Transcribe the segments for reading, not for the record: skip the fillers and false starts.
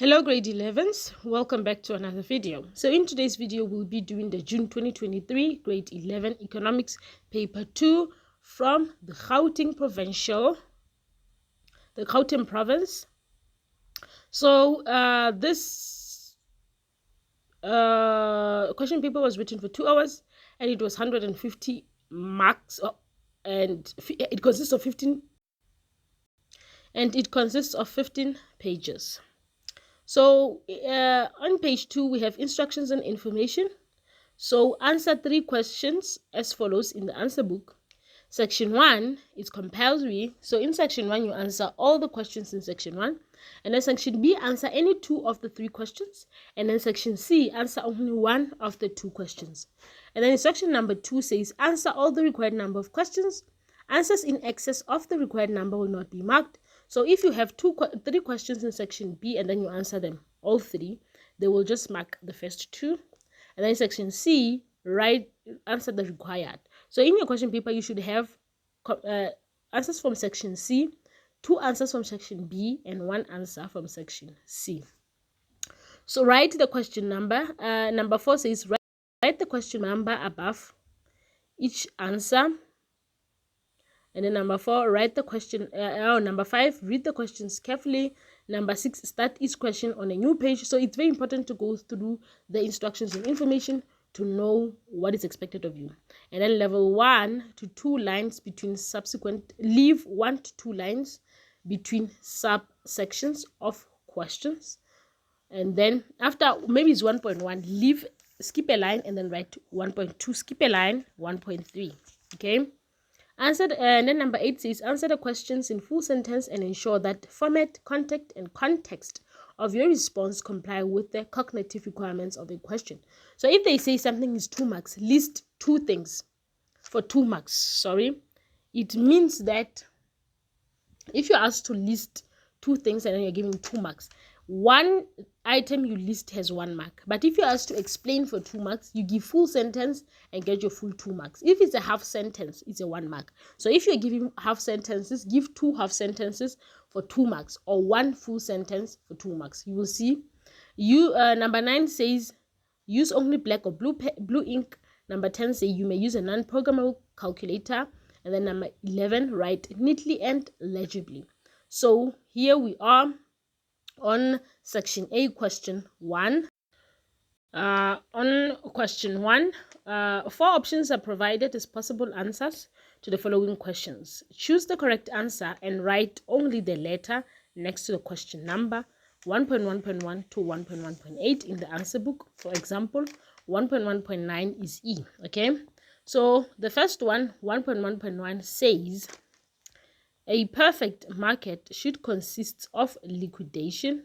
Hello grade 11s, welcome back to another video. So in today's video we'll be doing the June 2023 grade 11 economics paper 2 from the Gauteng province. So this question paper was written for 2 hours and it was 150 marks, and it consists of 15 pages. So on page 2, we have instructions and information. So answer 3 questions as follows in the answer book. Section 1 is compulsory. So in section 1, you answer all the questions in section 1. And then section B, answer any 2 of the 3 questions. And then section C, answer only 1 of the 2 questions. And then instruction number 2 says, answer all the required number of questions. Answers in excess of the required number will not be marked. So if you have 3 questions in section B and then you answer them all 3, they will just mark the first 2. And then in section C, answer the required. So in your question paper, you should have answers from section C, 2 answers from section B, and 1 answer from section C. So write the question number. Number 4 says, write the question number above each answer. And then number 4, write the question. Number 5, read the questions carefully. Number 6, start each question on a new page. So it's very important to go through the instructions and information to know what is expected of you. And then level 1 to 2 lines between leave 1 to 2 lines between subsections of questions. And then after maybe it's 1.1, skip a line and then write 1.2, skip a line, 1.3. Okay. And then number 8 says, answer the questions in full sentence and ensure that format, content, and context of your response comply with the cognitive requirements of a question. So if they say something is 2 marks, list 2 things for 2 marks. It means that if you're asked to list 2 things and then you're giving 2 marks, 1 item you list has 1 mark. But if you're asked to explain for 2 marks, you give full sentence and get your full 2 marks. If it's a half sentence, it's a 1 mark. So if you're giving half sentences, give 2 half sentences for 2 marks or 1 full sentence for 2 marks. You will see. Number 9 says, use only black or blue ink. Number 10 says you may use a non-programmable calculator. And then number 11, write neatly and legibly. So here we are on section A, question 1. On question 1, 4 options are provided as possible answers to the following questions. Choose the correct answer and write only the letter next to the question number. 1.1.1 to 1.1.8 in the answer book. For example, 1.1.9 is E. Okay, so the first one, 1.1.1, says a perfect market should consist of liquidation.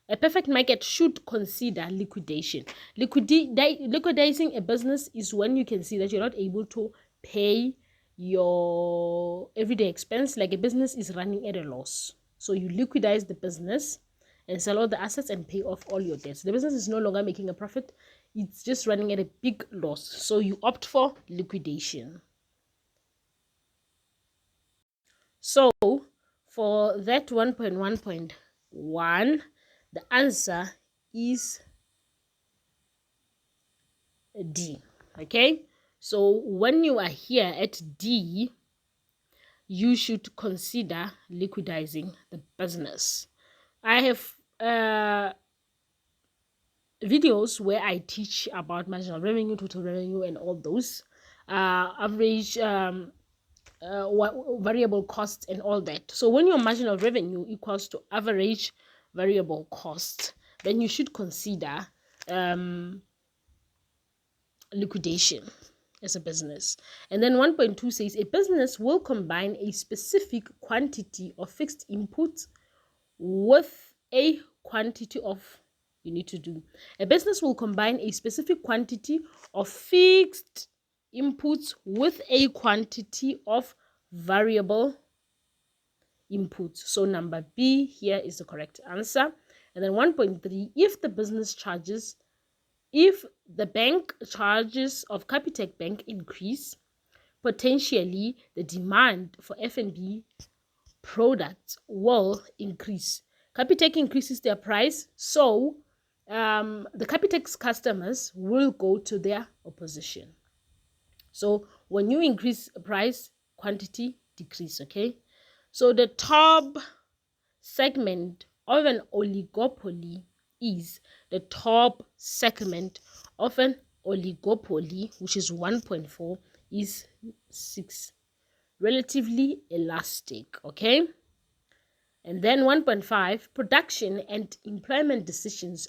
A perfect market should consider liquidation. Liquidating a business is when you can see that you're not able to pay your everyday expense, like a business is running at a loss. So you liquidate the business and sell all the assets and pay off all your debts. The business is no longer making a profit. It's just running at a big loss. So you opt for liquidation. So for that 1.1.1, the answer is D. Okay, so when you are here at D, you should consider liquidating the business. I have videos where I teach about marginal revenue, total revenue, and all those average variable costs and all that. So when your marginal revenue equals to average variable cost, then you should consider liquidation as a business. And then 1.2 says a business will combine a specific quantity of fixed inputs with a quantity of a business will combine a specific quantity of fixed inputs with a quantity of variable inputs. So number B here is the correct answer. And then 1.3, if the bank charges of Capitec Bank increase, potentially the demand for F&B products will increase. Capitec increases their price, so the Capitec's customers will go to their opposition. So when you increase price, quantity decrease, okay? So the top segment of an oligopoly is the top segment of an oligopoly, which is 1.4, is 6. Relatively elastic, okay? And then 1.5, production and employment decisions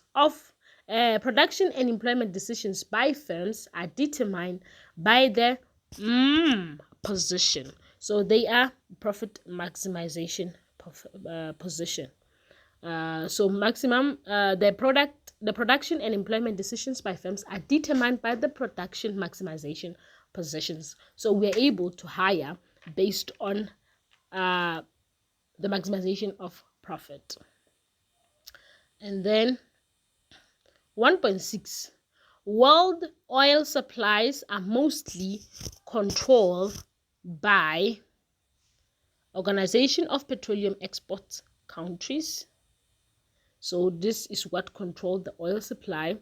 by firms are determined by their position. So they are profit maximization position. So the production and employment decisions by firms are determined by the production maximization positions. So we're able to hire based on the maximization of profit. And then 1.6, world oil supplies are mostly controlled by Organization of Petroleum Export Countries. So this is what controls the oil supply.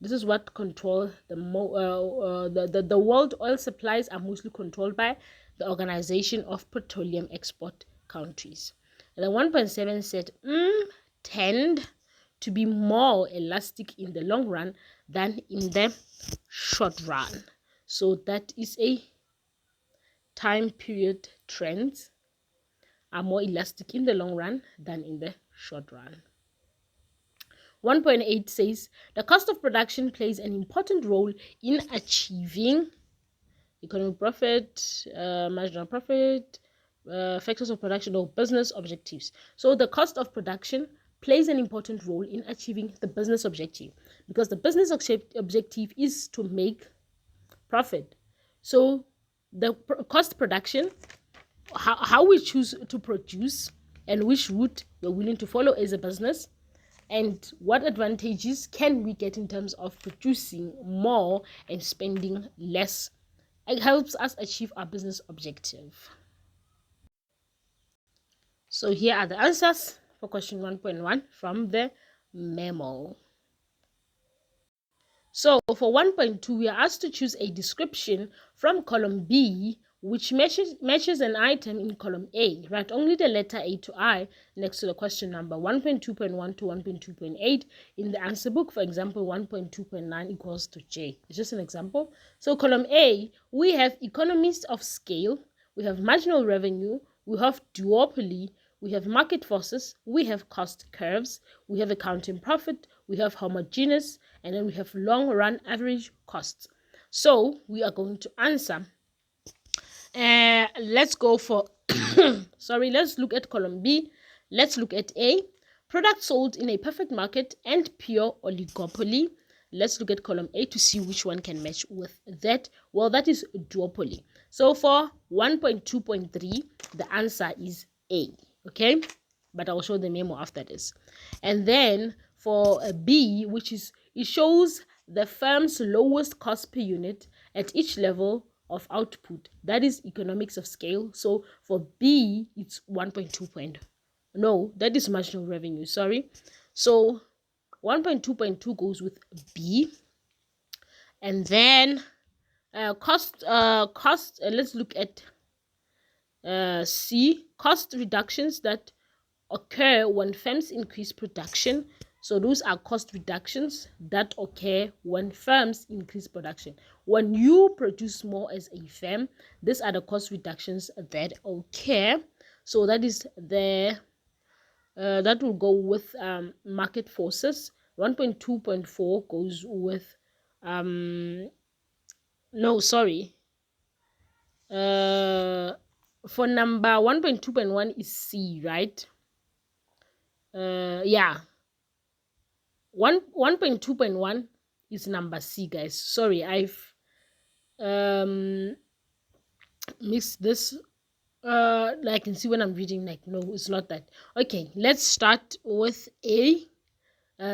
This is what control the world oil supplies are mostly controlled by the Organization of Petroleum Export Countries. And then 1.7 said tend to be more elastic in the long run than in the short run. So that is a time period. Trends are more elastic in the long run than in the short run. 1.8 says the cost of production plays an important role in achieving economic profit, marginal profit, factors of production or business objectives. So the cost of production plays an important role in achieving the business objective, because the business objective is to make profit. So the cost production, how we choose to produce and which route we're willing to follow as a business, and what advantages can we get in terms of producing more and spending less, it helps us achieve our business objective. So here are the answers for question 1.1 from the memo. So for 1.2, we are asked to choose a description from column B which matches an item in column A. Write only the letter A to I next to the question number 1.2.1 to 1.2.8 in the answer book. For example, 1.2.9 equals to J. It's just an example. So column A, we have economies of scale, we have marginal revenue, we have duopoly, we have market forces, we have cost curves, we have accounting profit, we have homogeneous, and then we have long run average costs. So we are going to answer. Let's go for let's look at column B. Let's look at A, products sold in a perfect market and pure oligopoly. Let's look at column A to see which one can match with that. Well, that is duopoly. So for 1.2.3, the answer is A. Okay, but I'll show the memo after this. And then for B, which is, it shows the firm's lowest cost per unit at each level of output. That is economics of scale. So for B, it's 1.2. No, that is marginal revenue, sorry. So 1.2.2 goes with B. And then cost, let's look at C, cost reductions that occur when firms increase production. So those are cost reductions that occur when firms increase production. When you produce more as a firm, these are the cost reductions that occur. So that is the that will go with market forces. 1.2.4 goes with for number 1.2.1 is C, right? 1.2.1 is number C, guys. Sorry, I've mixed this. I can see when I'm reading, like, no, it's not that. Okay, let's start with A.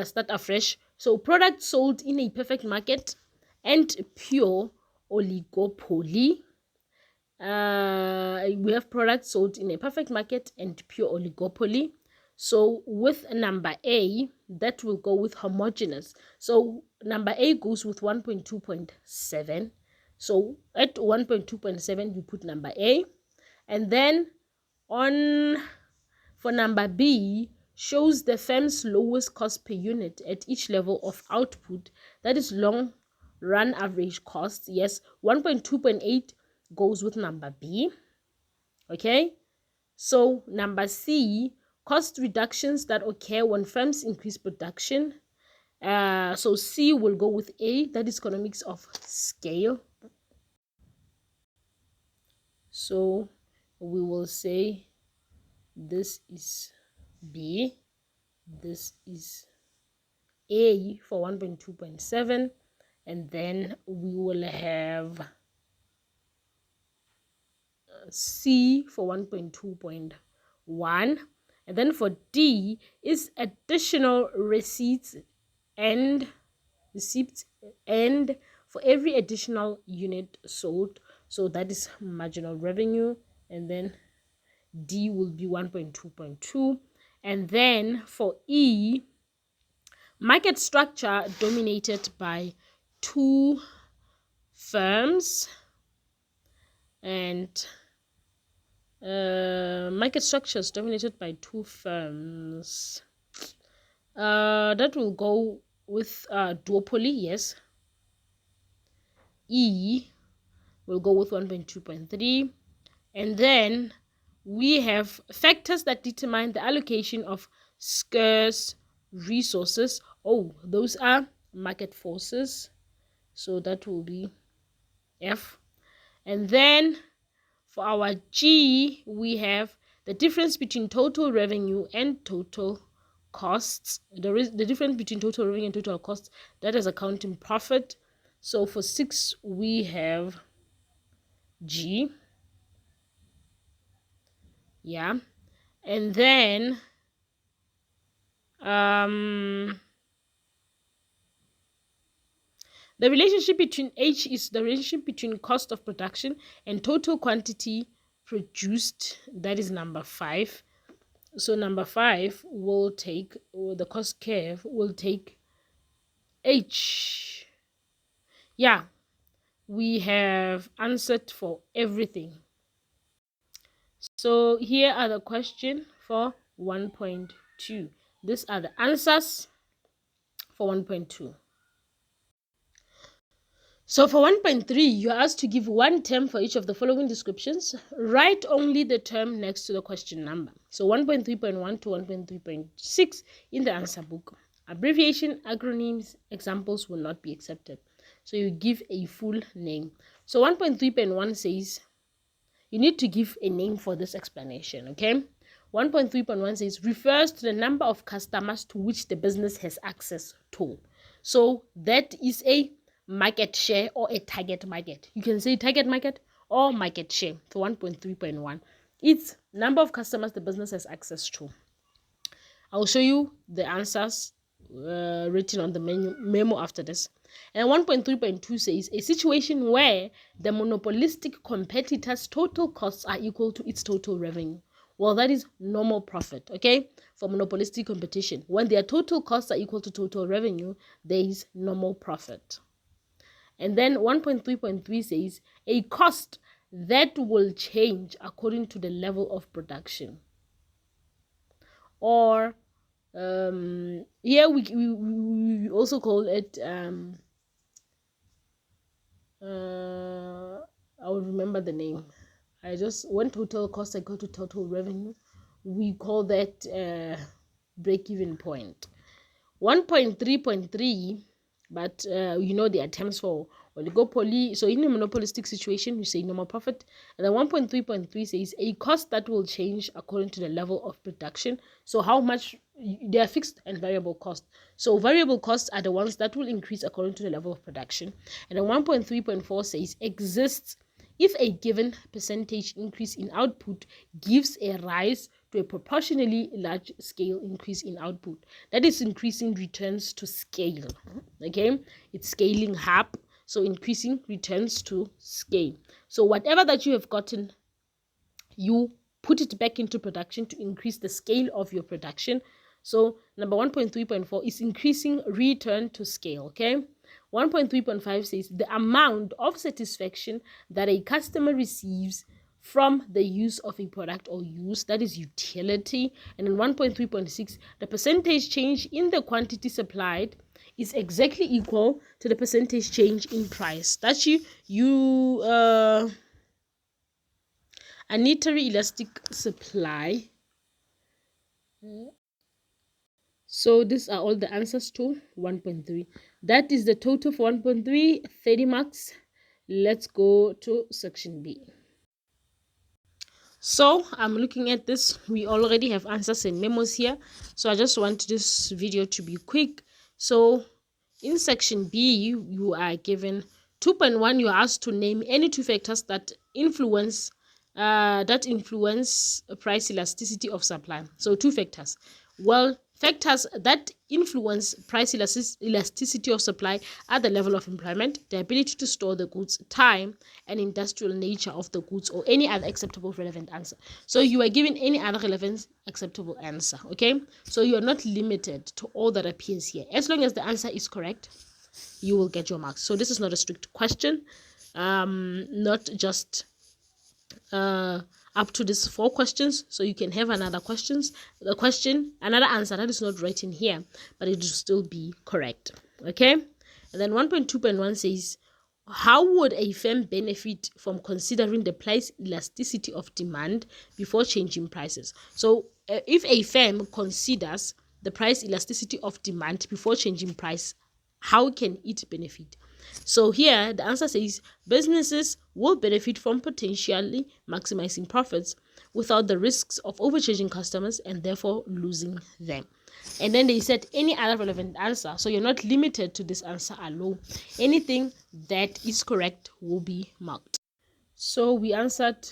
Start afresh. So products sold in a perfect market and pure oligopoly. We have products sold in a perfect market and pure oligopoly. So with number A, that will go with homogeneous. So number A goes with 1.2.7. So at 1.2.7, you put number A. And then for number B, shows the firm's lowest cost per unit at each level of output. That is long run average cost. Yes, 1.2.8 goes with number B. Okay. So number C, cost reductions that occur when firms increase production. So C will go with A, that is economics of scale. So we will say this is B, this is A for 1.2.7, and then we will have C for 1.2.1, and then for D is additional receipts and for every additional unit sold. So that is marginal revenue, and then D will be 1.2.2. And then for E, market structure dominated by two firms, and market structure is dominated by two firms. That will go with duopoly, yes. E will go with 1.2.3. And then we have factors that determine the allocation of scarce resources. Oh, those are market forces. So that will be F. And then for our G, we have the difference between total revenue and total costs. The difference between total revenue and total costs, that is accounting profit. So for 6, we have G. Yeah. And then the relationship between H is the relationship between cost of production and total quantity produced. That is number 5. So number 5 will take, or the cost curve will take H. Yeah, we have answered for everything. So here are the question for 1.2. These are the answers for 1.2. So for 1.3, you are asked to give one term for each of the following descriptions. Write only the term next to the question number. So 1.3.1 to 1.3.6 in the answer book. Abbreviation, acronyms, examples will not be accepted. So you give a full name. So 1.3.1 says, you need to give a name for this explanation, okay? 1.3.1 says, refers to the number of customers to which the business has access to. So that is a market share or a target market. You can say target market or market share for 1.3.1. It's number of customers the business has access to. I'll show you the answers written on the memo after this. And 1.3.2 says a situation where the monopolistic competitor's total costs are equal to its total revenue. Well, that is normal profit, okay? For monopolistic competition, when their total costs are equal to total revenue, there is normal profit. And then 1.3.3 says a cost that will change according to the level of production. Or here we also call it I will remember the name. I just, when total cost equal to total revenue, we call that break-even point. 1.3.3, but you know there are terms for oligopoly. So in a monopolistic situation, you say normal profit. And then 1.3.3 says a cost that will change according to the level of production. So how much, they are fixed and variable costs. So variable costs are the ones that will increase according to the level of production. And then 1.3.4 says exists if a given percentage increase in output gives a rise to a proportionally large scale increase in output. That is increasing returns to scale. Okay, it's scaling up, so increasing returns to scale. So whatever that you have gotten, you put it back into production to increase the scale of your production. So number 1.3.4 is increasing return to scale, okay? 1.3.5 says the amount of satisfaction that a customer receives from the use of a product or use, that is utility. And in 1.3.6, the percentage change in the quantity supplied is exactly equal to the percentage change in price. That's unitary elastic supply. So these are all the answers to 1.3. That is the total for 1.3, 30 marks. Let's go to section B. So I'm looking at this. We already have answers and memos here. So I just want this video to be quick. So in section B, you are given 2.1. You are asked to name any two factors that influence price elasticity of supply. So two factors. Well, factors that influence price elasticity of supply are the level of employment, the ability to store the goods, time, and industrial nature of the goods, or any other acceptable relevant answer. So you are given any other relevant acceptable answer, okay? So you are not limited to all that appears here. As long as the answer is correct, you will get your marks. So this is not a strict question, not just up to these 4 questions. So you can have another another answer that is not written here, but it will still be correct, okay? And then 1.2.1 says, how would a firm benefit from considering the price elasticity of demand before changing prices? So if a firm considers the price elasticity of demand before changing price, how can it benefit? So here the answer says businesses will benefit from potentially maximizing profits without the risks of overcharging customers and therefore losing them. And then they said any other relevant answer. So you're not limited to this answer alone. Anything that is correct will be marked. So we answered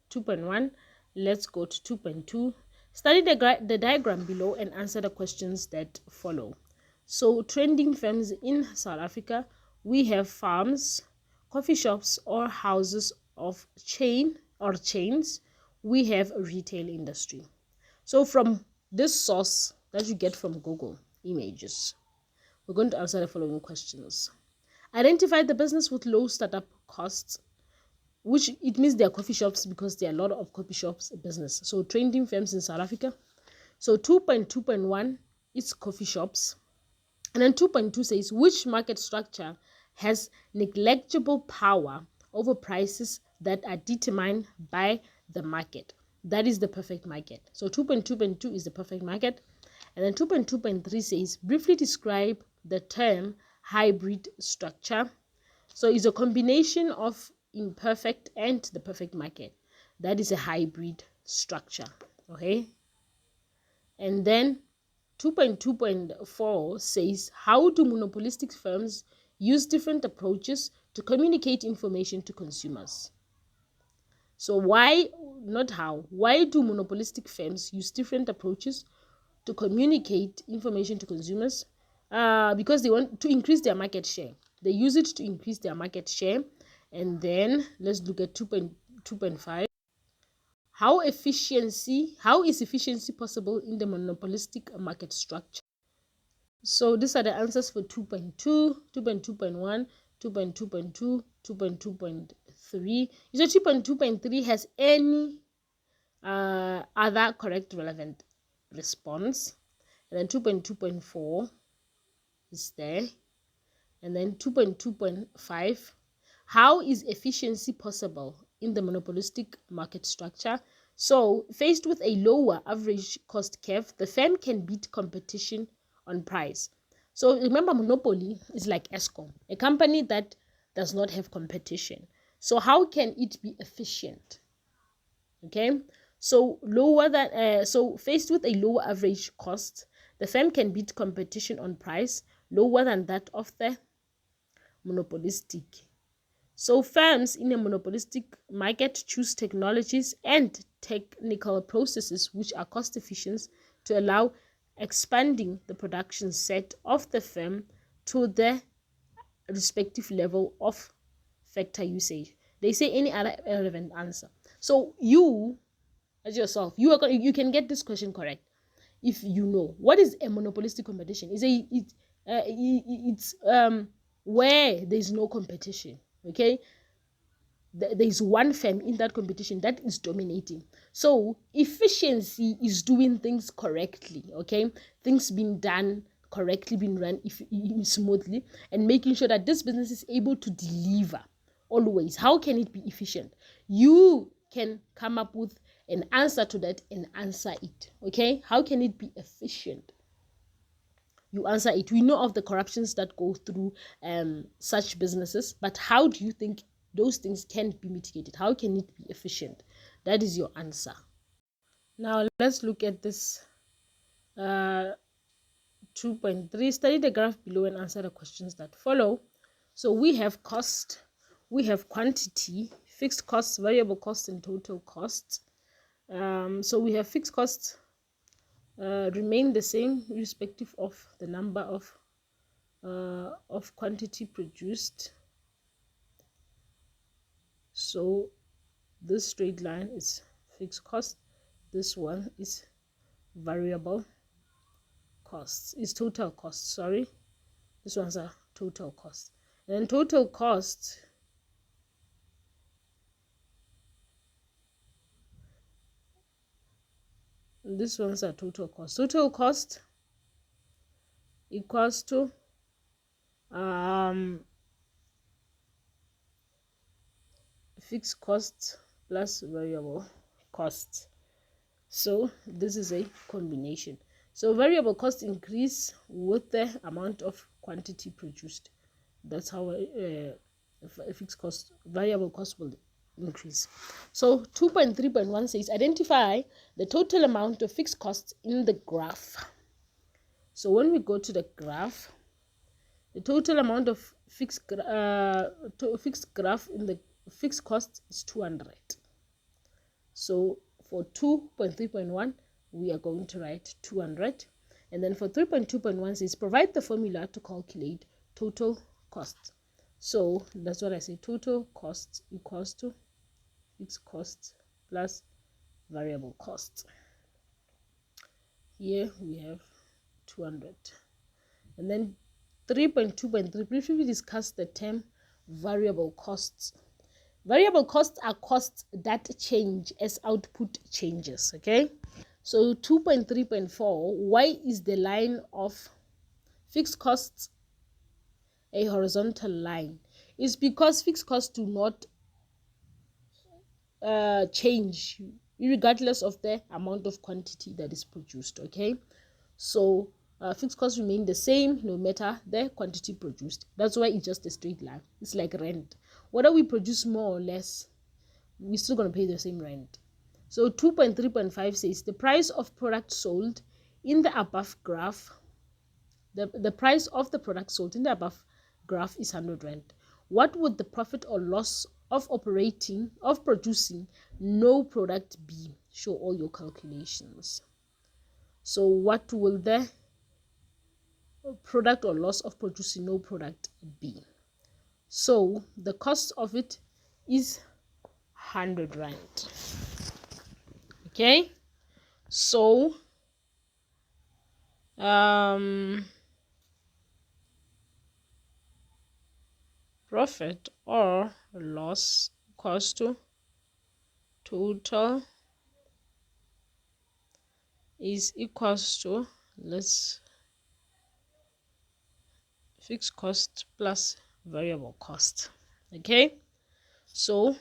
2.1. Let's go to 2.2. Study the diagram below and answer the questions that follow. So trending firms in South Africa, we have farms, coffee shops, or houses of chains. We have a retail industry. So from this source that you get from Google Images, we're going to answer the following questions. Identify the business with low startup costs, which it means there are coffee shops because there are a lot of coffee shops business. So trending firms in South Africa. So 2.2.1 is coffee shops. And then 2.2 says, which market structure has negligible power over prices that are determined by the market? That is the perfect market. So 2.2.2 is the perfect market. And then 2.2.3 says, briefly describe the term hybrid structure. So it's a combination of imperfect and the perfect market. That is a hybrid structure. Okay. And then 2.2.4 says, how do monopolistic firms use different approaches to communicate information to consumers? So why, not how, why do monopolistic firms use different approaches to communicate information to consumers? Because they want to increase their market share. They use it to increase their market share. And then let's look at 2.5. How is efficiency possible in the monopolistic market structure? So these are the answers for 2.2, 2.2.1, 2.2.2, 2.2.3. You say 2.2.3 has any other correct relevant response. And then 2.2.4 is there. And then 2.2.5. How is efficiency possible in the monopolistic market structure? So, faced with a lower average cost curve, the firm can beat competition on price. So, remember, monopoly is like Eskom, a company that does not have competition. So, how can it be efficient? Okay, so faced with a lower average cost, the firm can beat competition on price lower than that of the monopolistic. So firms in a monopolistic market choose technologies and technical processes which are cost efficient to allow expanding the production set of the firm to the respective level of factor usage. They say any other relevant answer. So you, as yourself. You can get this question correct if you know what is a monopolistic competition. It's where there's no competition. Okay, there's one firm in that competition that is dominating. So efficiency is doing things correctly. Okay, things being done correctly, being run smoothly, and making sure that this business is able to deliver always. How can it be efficient? You can come up with an answer to that and answer it. Okay, how can it be efficient? You answer it. We know of the corruptions that go through such businesses, but how do you think those things can be mitigated? How can it be efficient? That is your answer. Now let's look at this 2.3. Study the graph below and answer the questions that follow. So we have cost, we have quantity, fixed costs, variable costs, and total costs. So we have fixed costs remain the same irrespective of the number of quantity produced. So this straight line is fixed cost, this one is variable costs, is total cost, sorry, this one's a total cost. And then total cost this one's a total cost equals to fixed cost plus variable cost. So this is a combination. So variable cost increase with the amount of quantity produced. That's how a fixed cost, variable cost will increase. So 2.3.1 says identify the total amount of fixed costs in the graph. So when we go to the graph, the total amount of fixed graph in the fixed cost is 200. So for 2.3.1, we are going to write 200. And then for 3.2.1 says provide the formula to calculate total cost. So that's what I say, total cost equals to fixed cost plus variable cost. Here we have 200. And then 3.2.3, briefly discuss the term variable costs. Variable costs are costs that change as output changes. Okay, so 2.3.4, why is the line of fixed costs a horizontal line? Is because fixed costs do not change regardless of the amount of quantity that is produced. Okay, so fixed costs remain the same no matter the quantity produced. That's why it's just a straight line. It's like rent. Whether we produce more or less, we're still going to pay the same rent. So 2.3.5 says the price of product sold in the above graph, the price of the product sold in the above graph is 100 rand. What would the profit or loss of producing no product be? Show all your calculations. So what will the product or loss of producing no product be? So the cost of it is 100 rand. Okay, so profit or loss equals to total is equals to, let's, fixed cost plus variable cost. Okay, so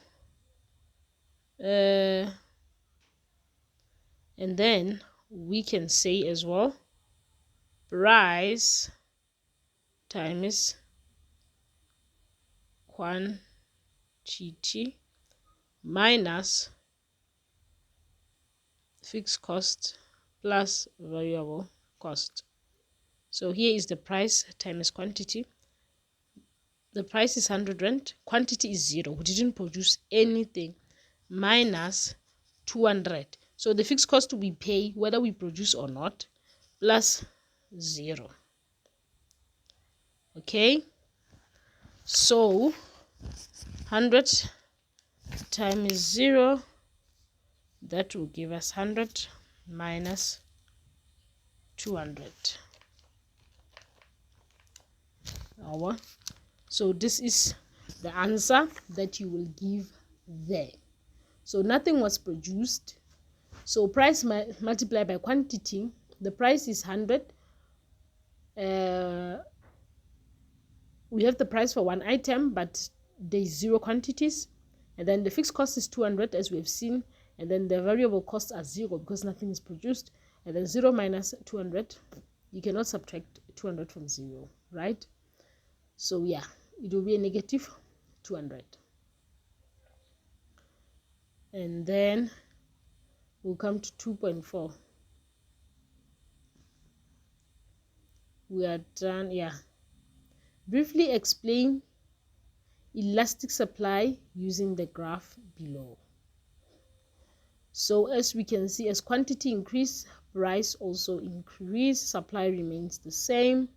and then we can say as well price times quantity minus fixed cost plus variable cost. So here is the price times quantity. The price is 100 rand, quantity is 0, we didn't produce anything, minus 200. So the fixed cost we pay whether we produce or not, plus 0. Okay, so 100 times 0 That will give us 100 minus 200. So this is the answer that you will give there. So nothing was produced. So price multiplied by quantity. The price is 100. We have the price for one item, but there is 0 quantities. And then the fixed cost is 200, as we have seen. And then the variable costs are 0 because nothing is produced. And then 0 minus 200. You cannot subtract 200 from 0, right? So yeah, it will be a negative 200. And then we'll come to 2.4. We are done. Yeah. Briefly explain elastic supply using the graph below. So as we can see, as quantity increase, price also increase, supply remains the same.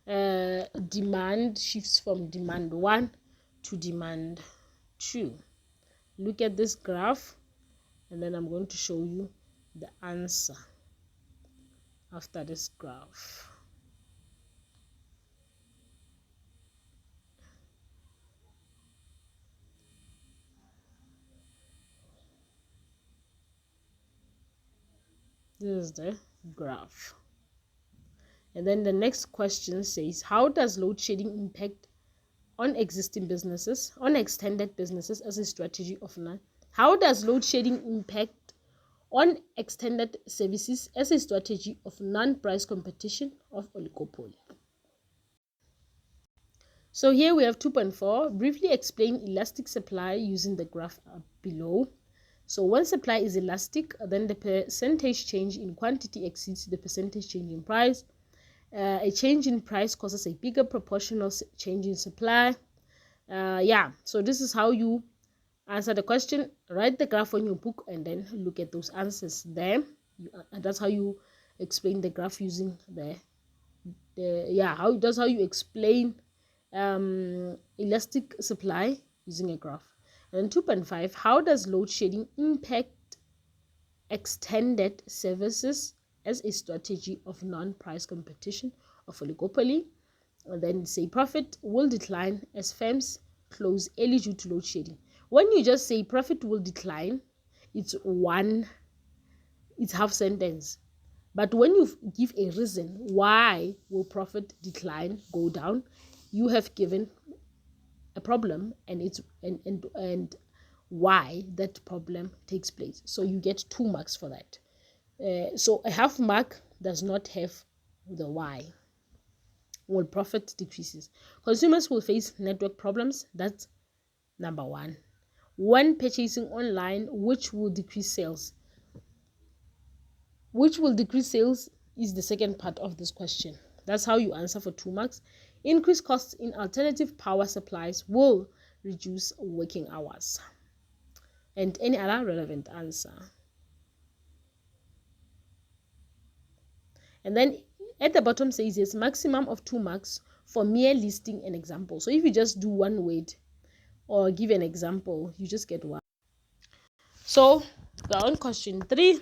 Demand shifts from demand 1 to demand 2. Look at this graph, and then I'm going to show you the answer after this graph. This is the graph. And then the next question says, how does load shedding impact on existing businesses, on extended businesses as a strategy of none? How does load shedding impact on extended services as a strategy of non-price competition of oligopoly? So here we have 2.4. Briefly explain elastic supply using the graph below. So when supply is elastic, then the percentage change in quantity exceeds the percentage change in price. A change in price causes a bigger proportional change in supply. Yeah, so this is how you answer the question. Write the graph on your book and then look at those answers there. And that's how you explain the graph using that's how you explain elastic supply using a graph. And 2.5, how does load shedding impact extended services as a strategy of non-price competition of oligopoly? And then say profit will decline as firms close early due to load shedding. When you just say profit will decline, it's half sentence. But when you give a reason why will profit decline, go down, you have given a problem and it's and why that problem takes place. So you get 2 marks for that. So a half mark does not have the why. When profit decreases, consumers will face network problems. That's number 1. When purchasing online, which will decrease sales. Which will decrease sales is the second part of this question. That's how you answer for 2 marks. Increased costs in alternative power supplies will reduce working hours. And any other relevant answer. And then at the bottom says yes, maximum of 2 marks for mere listing an example. So if you just do one word or give an example, you just get 1. So we're on question 3.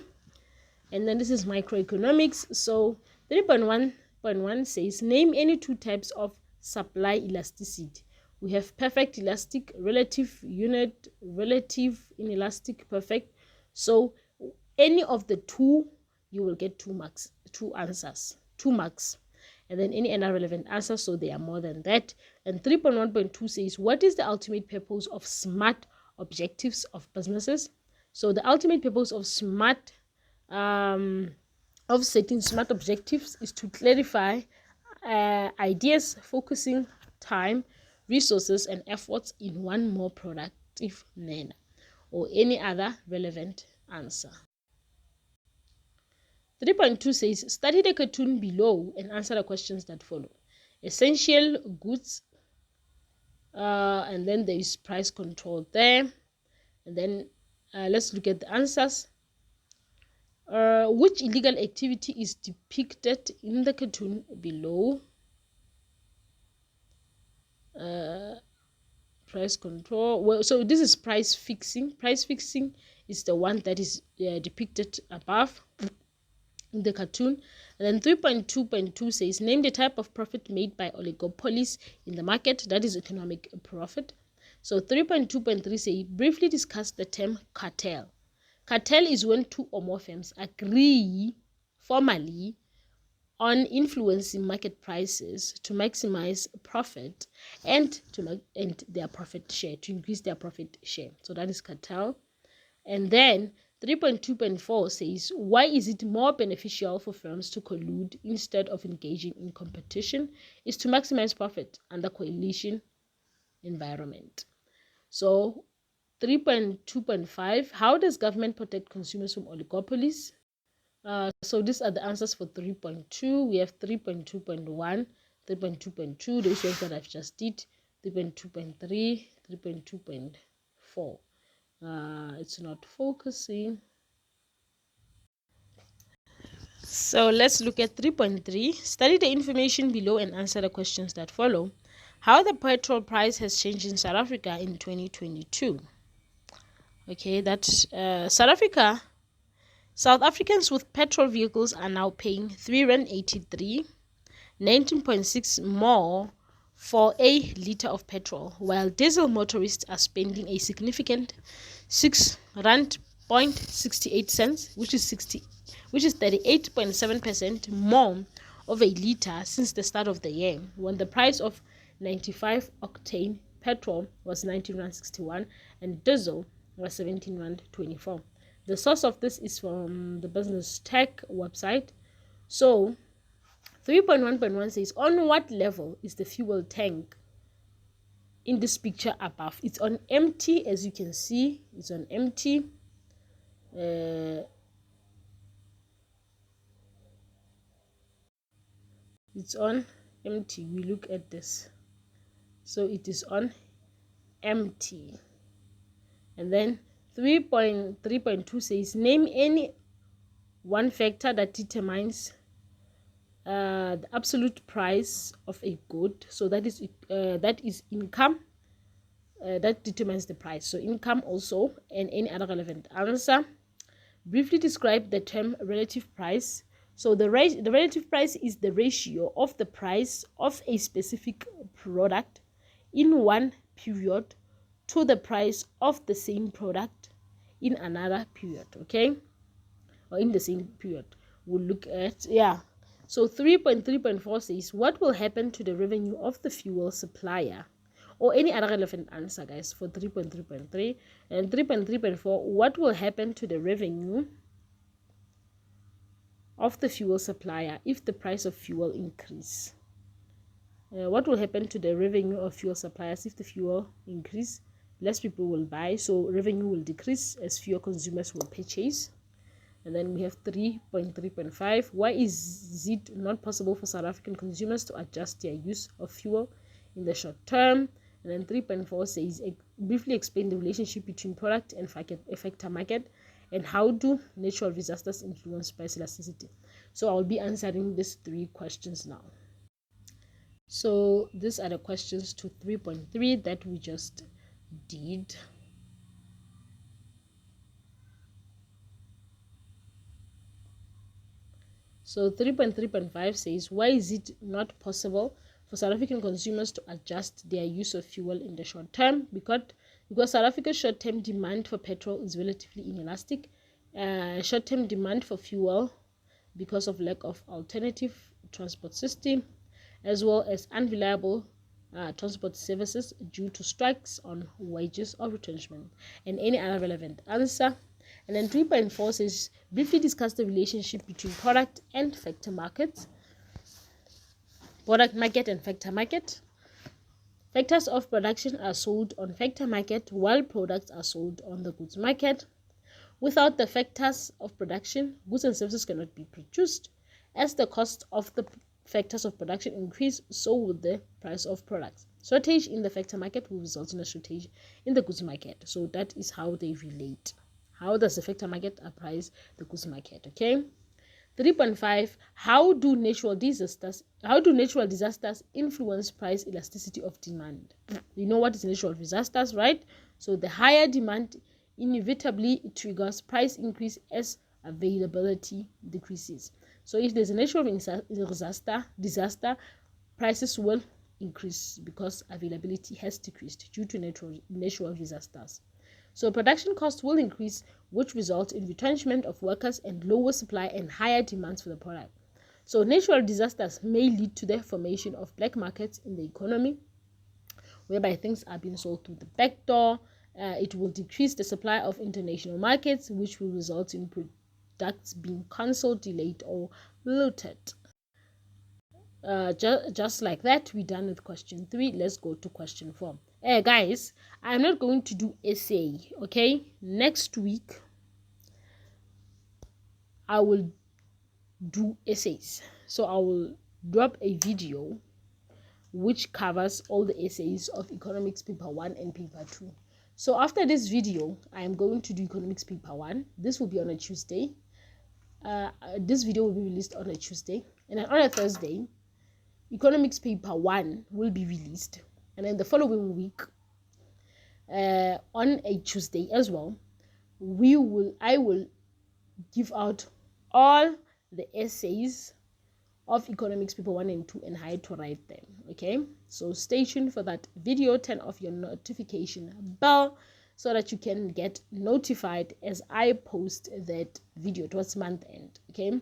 And then this is microeconomics. So 3.1.1 says, name any 2 types of supply elasticity. We have perfect elastic, relative unit, relative inelastic, perfect. So any of the 2, you will get 2 marks, 2 answers, 2 marks. And then any other relevant answer, so they are more than that. And 3.1.2 says, what is the ultimate purpose of SMART objectives of businesses? So the ultimate purpose of SMART of setting SMART objectives is to clarify ideas, focusing time, resources, and efforts in one more productive manner, or any other relevant answer. 3.2 says, study the cartoon below and answer the questions that follow. Essential goods, and then there is price control there. And then let's look at the answers. Which illegal activity is depicted in the cartoon below? Price control. Well, so this is price fixing. Price fixing is the one that is depicted above in the cartoon. And then 3.2.2 says, name the type of profit made by oligopolies in the market. That is economic profit. So 3.2.3 say, briefly discuss the term cartel. Cartel is when two or more firms agree formally on influencing market prices to maximize profit and their profit share, to increase their profit share. So that is cartel. And then 3.2.4 says, why is it more beneficial for firms to collude instead of engaging in competition? Is to maximize profit under coalition environment. So 3.2.5, how does government protect consumers from oligopolies? So these are the answers for 3.2. We have 3.2.1, 3.2.2, those ones that I've just did, 3.2.3, 3.2.4. It's not focusing. So let's look at 3.3. Study the information below and answer the questions that follow. How the petrol price has changed in South Africa in 2022. Okay, that's South Africans with petrol vehicles are now paying R3.83, 19.6 more for a liter of petrol, while diesel motorists are spending a significant R6.68, which is 38.7% more of a liter since the start of the year, when the price of 95 octane petrol was R19.61 and diesel was R17.24. The source of this is from the Business Tech website. So 3.1.1 says, on what level is the fuel tank in this picture above? It's on empty, as you can see. It's on empty. It's on empty. We look at this. So it is on empty. And then 3.2 says, name any one factor that determines the absolute price of a good. So that is income. That determines the price. So income also, and any other relevant answer. Briefly describe the term relative price. So the relative price is the ratio of the price of a specific product in one period to the price of the same product in another period, okay? Or in the same period. We'll look at, So 3.3.4 says, what will happen to the revenue of the fuel supplier? Or any other relevant answer, guys, for 3.3.3. And 3.3.4, what will happen to the revenue of the fuel supplier if the price of fuel increase? What will happen to the revenue of fuel suppliers if the fuel increase? Less people will buy, so revenue will decrease as fewer consumers will purchase. And then we have 3.3.5. Why is it not possible for South African consumers to adjust their use of fuel in the short term? And then 3.4 says, briefly explain the relationship between product and factor market, and how do natural disasters influence price elasticity. So I'll be answering these three questions now. So these are the questions to 3.3 that we just did. So 3.3.5 says, why is it not possible for South African consumers to adjust their use of fuel in the short term? Because South Africa's short-term demand for petrol is relatively inelastic. Short-term demand for fuel because of lack of alternative transport system, as well as unreliable transport services due to strikes on wages or retrenchment, and any other relevant answer. And then 3.4 says, briefly discuss the relationship between product and factor markets. Product market and factor market. Factors of production are sold on factor market, while products are sold on the goods market. Without the factors of production, goods and services cannot be produced. As the cost of the factors of production increase, so will the price of products. Shortage in the factor market will result in a shortage in the goods market. So that is how they relate. How does the factor market appraise the goods market? Okay. 3.5. How do natural disasters influence price elasticity of demand? You know what is natural disasters, right? So the higher demand inevitably triggers price increase as availability decreases. So if there's a natural disaster, prices will increase because availability has decreased due to natural disasters. So production costs will increase, which results in retrenchment of workers and lower supply and higher demands for the product. So natural disasters may lead to the formation of black markets in the economy, whereby things are being sold through the back door. It will decrease the supply of international markets, which will result in products being cancelled, delayed, or looted. Just like that, we're done with question 3. Let's go to question 4. Guys, I'm not going to do essay, okay? Next week, I will do essays. So I will drop a video which covers all the essays of economics paper 1 and paper 2. So after this video, I am going to do economics paper 1. This will be on a Tuesday. This video will be released on a Tuesday. And then on a Thursday, economics paper 1 will be released. And then the following week, on a Tuesday as well, I will give out all the essays of economics paper 1 and 2 and how to write them. Okay, so stay tuned for that video. Turn off your notification bell so that you can get notified as I post that video towards month end. Okay, it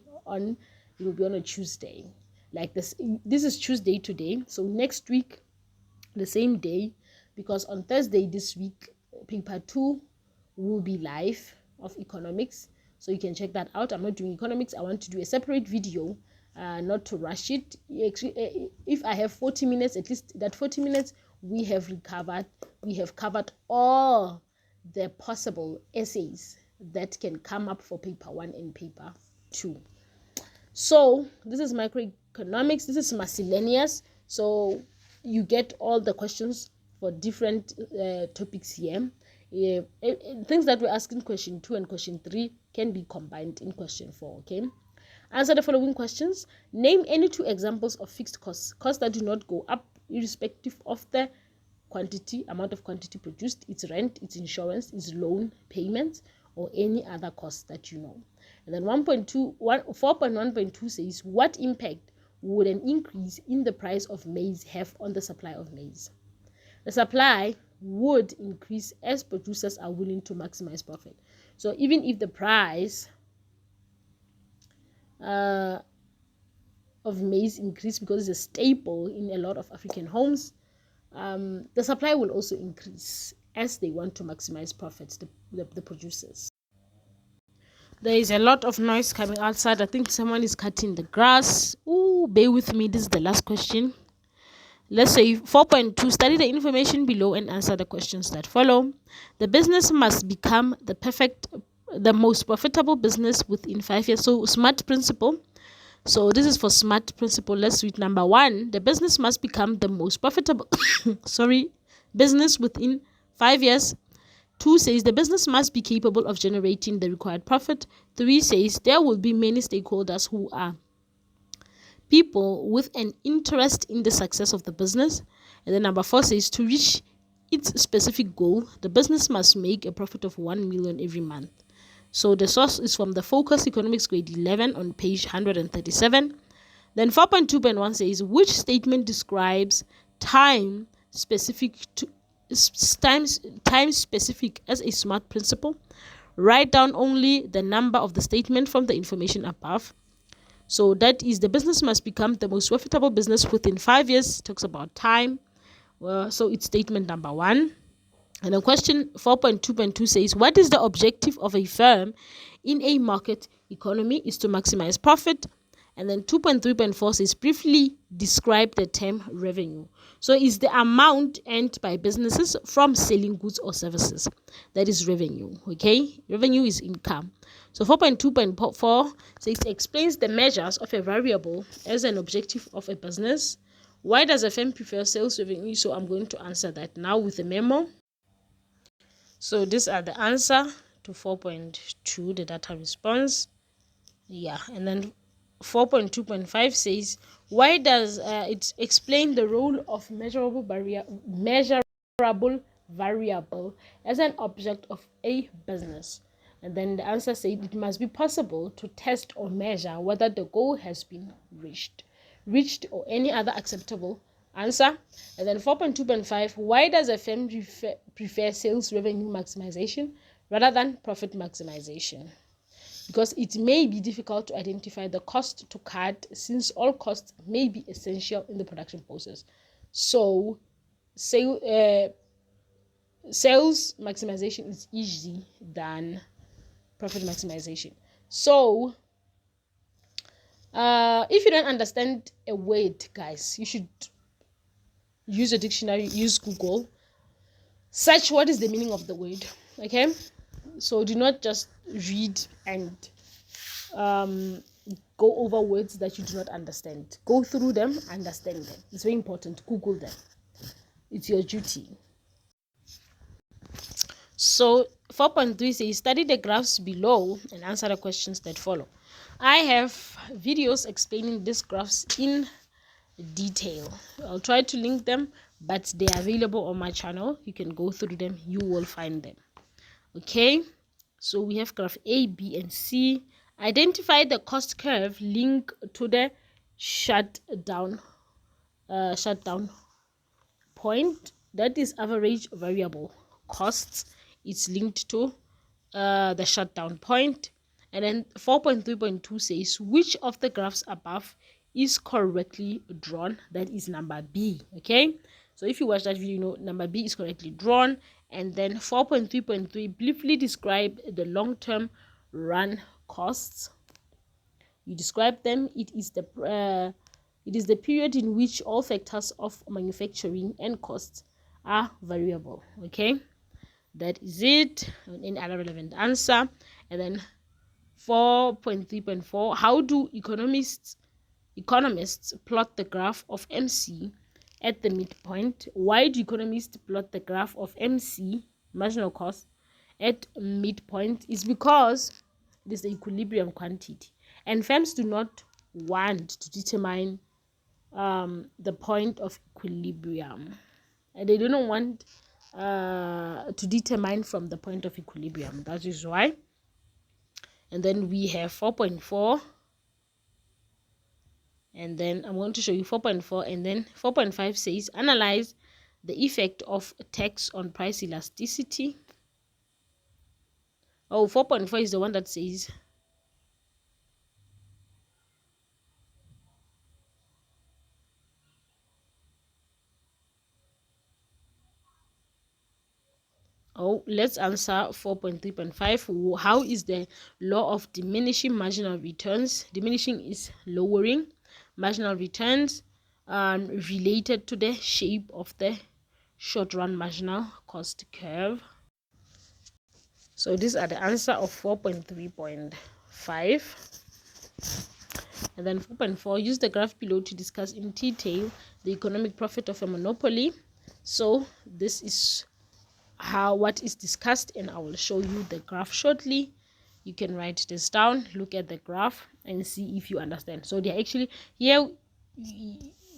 will be on a Tuesday. Like this is Tuesday today, so next week the same day, because on Thursday this week paper 2 will be live of economics, so you can check that out. I'm not doing economics. I want to do a separate video, not to rush it. If I have 40 minutes, at least that 40 minutes we have covered all the possible essays that can come up for paper 1 and paper 2. So this is microeconomics. This is miscellaneous, so you get all the questions for different topics here. Things that we're asking question 2 and question 3 can be combined in question 4. Okay, answer the following questions. Name any 2 examples of fixed costs that do not go up irrespective of the amount of quantity produced, its rent, its insurance, its loan payments, or any other costs that you know. And then 4.1.2 says, what impact would an increase in the price of maize have on the supply of maize? The supply would increase as producers are willing to maximize profit. So even if the price of maize increase because it's a staple in a lot of African homes, the supply will also increase as they want to maximize profits, the producers. There is a lot of noise coming outside. I think someone is cutting the grass. Ooh, bear with me. This is the last question. Let's say 4.2, study the information below and answer the questions that follow. The business must become the most profitable business within 5 years. So SMART principle. So this is for SMART principle. Let's read number 1. The business must become the most profitable business within 5 years. 2 says the business must be capable of generating the required profit. 3 says there will be many stakeholders who are people with an interest in the success of the business. And then number 4 says to reach its specific goal, the business must make a profit of 1 million every month. So the source is from the Focus Economics grade 11 on page 137. Then 4.2.1 says which statement describes time specific as a SMART principle. Write down only the number of the statement from the information above. So that is, the business must become the most profitable business within 5 years. It talks about time. So it's statement number 1. And then question 4.2.2 says, what is the objective of a firm in a market economy? Is to maximize profit. And then 2.3.4 says, briefly describe the term revenue. So is the amount earned by businesses from selling goods or services. That is revenue. Okay, revenue is income. So 4.2.4 says, explains the measures of a variable as an objective of a business. Why does a firm prefer sales revenue? So I'm going to answer that now with a memo. So these are the answer to 4.2, the data response. Yeah, and then 4.2.5 says, why does it explain the role of measurable variable as an object of a business? And then the answer said it must be possible to test or measure whether the goal has been reached or any other acceptable answer. And then 4.2.5, why does a firm prefer sales revenue maximization rather than profit maximization? Because it may be difficult to identify the cost to cut since all costs may be essential in the production process. So sales maximization is easy than profit maximization. So if you don't understand a word, guys, you should use a dictionary, use Google, search what is the meaning of the word. Okay, so do not just read and go over words that you do not understand. Go through them, understand them. It's very important. Google them. It's your duty. So 4.3 says study the graphs below and answer the questions that follow. I have videos explaining these graphs in detail. I'll try to link them, but they are available on my channel. You can go through them, you will find them. Okay, so we have graph A, B, and C. Identify the cost curve linked to the shutdown point, that is average variable costs. It's linked to the shutdown point. And then 4.3.2 says which of the graphs above is correctly drawn. That is number B. Okay, so if you watch that video, you know number B is correctly drawn. And then 4.3.3, briefly describe the long-term run costs. You describe them. It is the period in which all factors of manufacturing and costs are variable. Okay, that is it. Any other relevant answer? And then 4.3.4, how do economists plot the graph of MC at the midpoint? Why do economists plot the graph of MC, marginal cost, at midpoint? Is because it is the equilibrium quantity, and firms do not want to determine the point of equilibrium, and they do not want to determine from the point of equilibrium. That is why. And then we have 4.4, and then I'm going to show you 4.4, and then 4.5 says analyze the effect of tax on price elasticity. Oh, 4.4 is the one that says let's answer 4.3.5. How is the law of diminishing marginal returns, diminishing is lowering, marginal returns related to the shape of the short run marginal cost curve? So these are the answer of 4.3.5. And then 4.4, use the graph below to discuss in detail the economic profit of a monopoly. So this is what is discussed, and I will show you the graph shortly. You can write this down, look at the graph, and see if you understand. So they're actually here,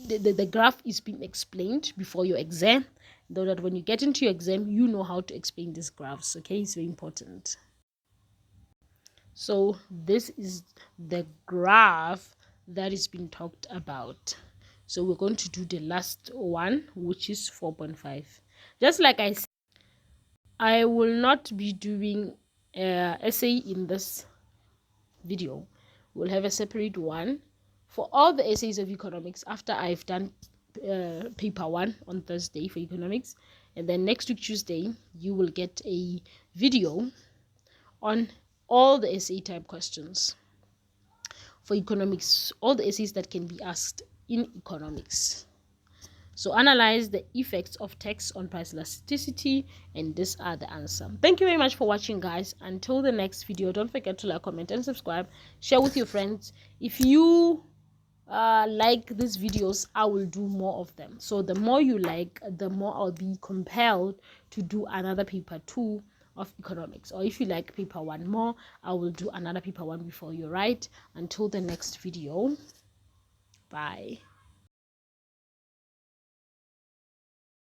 the graph is being explained before your exam, though that when you get into your exam, you know how to explain these graphs. Okay, it's very important. So this is the graph that is being talked about. So we're going to do the last one, which is 4.5. Just like I said, I will not be doing essay in this video. We'll have a separate one for all the essays of economics after I've done paper 1 on Thursday for economics, and then next week Tuesday you will get a video on all the essay type questions for economics, all the essays that can be asked in economics. So analyze the effects of tax on price elasticity, and these are the answer. Thank you very much for watching, guys. Until the next video, don't forget to like, comment, and subscribe. Share with your friends. If you like these videos, I will do more of them. So the more you like, the more I'll be compelled to do another paper 2 of economics. Or if you like paper 1 more, I will do another paper 1 before you write. Until the next video, bye.